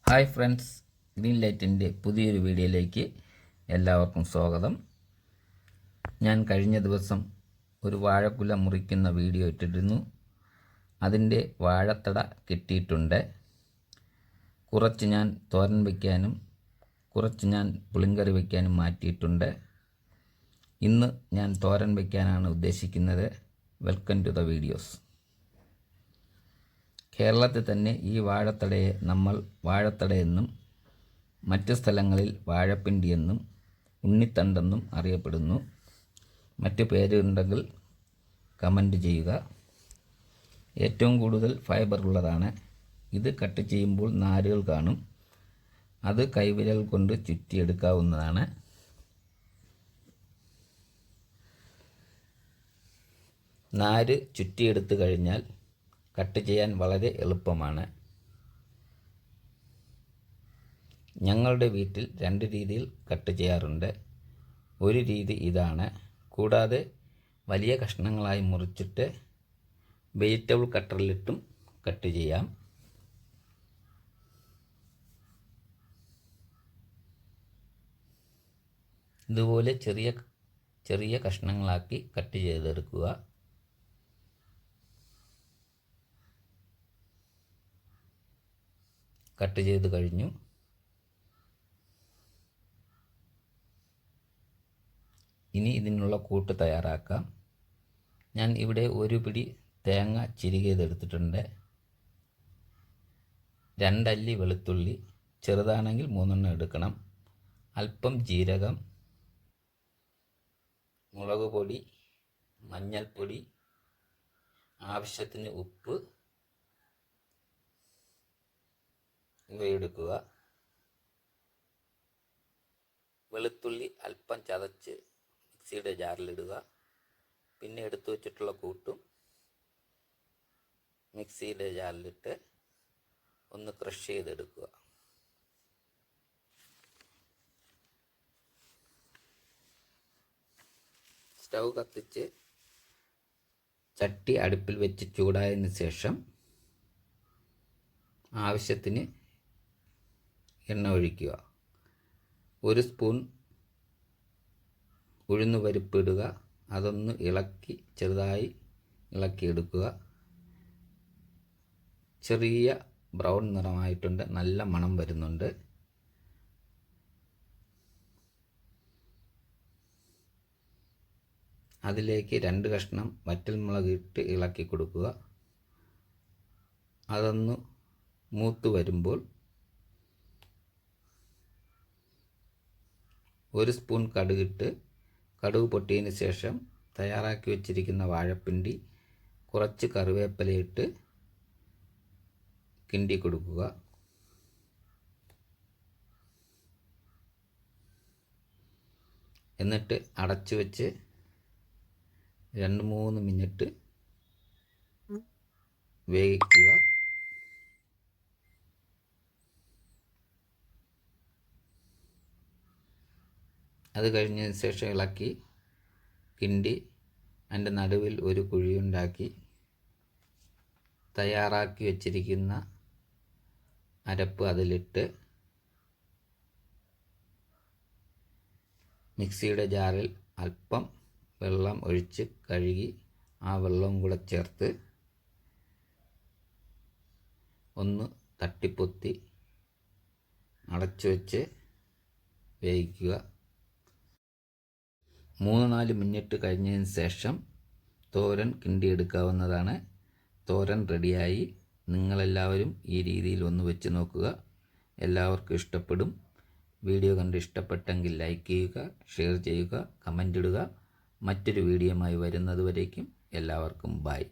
Hi friends, green ലൈറ്റിൻ്റെ പുതിയൊരു വീഡിയോയിലേക്ക് എല്ലാവർക്കും സ്വാഗതം. ഞാൻ കഴിഞ്ഞ ദിവസം ഒരു വാഴക്കുല മുറിക്കുന്ന വീഡിയോ ഇട്ടിരുന്നു. അതിൻ്റെ വാഴത്തട കിട്ടിയിട്ടുണ്ട്. കുറച്ച് ഞാൻ തോരൻ വയ്ക്കാനും കുറച്ച് ഞാൻ പുളിങ്കറി വയ്ക്കാനും മാറ്റിയിട്ടുണ്ട്. ഇന്ന് ഞാൻ തോരൻ വയ്ക്കാനാണ് ഉദ്ദേശിക്കുന്നത്. Welcome to the videos. കേരളത്തിൽ തന്നെ ഈ വാഴത്തടയെ നമ്മൾ വാഴത്തടയെന്നും മറ്റ് സ്ഥലങ്ങളിൽ വാഴപ്പിണ്ടിയെന്നും ഉണ്ണിത്തണ്ടെന്നും അറിയപ്പെടുന്നു. മറ്റ് പേരുണ്ടെങ്കിൽ കമൻറ്റ് ചെയ്യുക. ഏറ്റവും കൂടുതൽ ഫൈബർ ഉള്ളതാണ്. ഇത് കട്ട് ചെയ്യുമ്പോൾ നാരുകൾ കാണും. അത് കൈവിരൽ കൊണ്ട് ചുറ്റിയെടുക്കാവുന്നതാണ്. നാര് ചുറ്റിയെടുത്തു കഴിഞ്ഞാൽ കട്ട് ചെയ്യാൻ വളരെ എളുപ്പമാണ്. ഞങ്ങളുടെ വീട്ടിൽ രണ്ട് രീതിയിൽ കട്ട് ചെയ്യാറുണ്ട്. ഒരു രീതി ഇതാണ്. കൂടാതെ വലിയ കഷ്ണങ്ങളായി മുറിച്ചിട്ട് വെജിറ്റബിൾ കട്ടറിലിട്ടും കട്ട് ചെയ്യാം. ഇതുപോലെ ചെറിയ ചെറിയ കഷ്ണങ്ങളാക്കി കട്ട് ചെയ്തെടുക്കുക. കട്ട് ചെയ്ത് കഴിഞ്ഞു. ഇനി ഇതിനുള്ള കൂട്ട് തയ്യാറാക്കാം. ഞാൻ ഇവിടെ ഒരു പിടി തേങ്ങ ചിരുകിയതെടുത്തിട്ടുണ്ട്. 2 അല്ലി വെളുത്തുള്ളി, ചെറുതാണെങ്കിൽ 3 എടുക്കണം. അല്പം ജീരകം, മുളക് പൊടി, മഞ്ഞൾപ്പൊടി, ആവശ്യത്തിന് ഉപ്പ് ഇവയെടുക്കുക. വെളുത്തുള്ളി അല്പം ചതച്ച് മിക്സിയുടെ ജാറിലിടുക. പിന്നെ എടുത്തു വച്ചിട്ടുള്ള കൂട്ടും മിക്സിയുടെ ജാറിലിട്ട് ഒന്ന് ക്രഷ് ചെയ്തെടുക്കുക. സ്റ്റൗ കത്തിച്ച് ചട്ടി അടുപ്പിൽ വെച്ച് ചൂടായതിന് ശേഷം ആവശ്യത്തിന് എണ്ണ ഒഴിക്കുക. 1 സ്പൂൺ ഉഴുന്നുപരിപ്പ് ഇടുക. അതൊന്ന് ഇളക്കി ചെറുതായി ഇളക്കിയെടുക്കുക. ചെറിയ ബ്രൗൺ നിറമായിട്ടുണ്ട്. നല്ല മണം വരുന്നുണ്ട്. അതിലേക്ക് 2 കഷ്ണം വറ്റൽമുളക് ഇട്ട് ഇളക്കി കൊടുക്കുക. അതൊന്ന് മൂത്ത് വരുമ്പോൾ 1 സ്പൂൺ കടുകിട്ട് കടുക് പൊട്ടിയതിന് ശേഷം തയ്യാറാക്കി വച്ചിരിക്കുന്ന വാഴപ്പിണ്ടി കുറച്ച് കറിവേപ്പിലയിട്ട് കിണ്ടി കൊടുക്കുക. എന്നിട്ട് അടച്ചു വെച്ച് 2-3 മിനിറ്റ് വേവിക്കുക. അത് കഴിഞ്ഞതിന് ശേഷം ഇളക്കി കിണ്ടി അതിൻ്റെ നടുവിൽ ഒരു കുഴിയുണ്ടാക്കി തയ്യാറാക്കി വച്ചിരിക്കുന്ന അരപ്പ് അതിലിട്ട് മിക്സിയുടെ ജാറിൽ അല്പം വെള്ളം ഒഴിച്ച് കഴുകി ആ വെള്ളവും കൂടെ ചേർത്ത് ഒന്ന് തട്ടിപ്പൊത്തി അടച്ചു വെച്ച് വേവിക്കുക. 3-4 മിനിറ്റ് കഴിഞ്ഞതിന് ശേഷം തോരൻ കിണ്ടിയെടുക്കാവുന്നതാണ്. തോരൻ റെഡിയായി. നിങ്ങളെല്ലാവരും ഈ രീതിയിൽ ഒന്ന് വെച്ച് നോക്കുക. എല്ലാവർക്കും ഇഷ്ടപ്പെടും. വീഡിയോ കണ്ട് ഇഷ്ടപ്പെട്ടെങ്കിൽ ലൈക്ക് ചെയ്യുക, ഷെയർ ചെയ്യുക, കമൻ്റ് ഇടുക. മറ്റൊരു വീഡിയോയുമായി വരുന്നതുവരേക്കും എല്ലാവർക്കും ബൈ.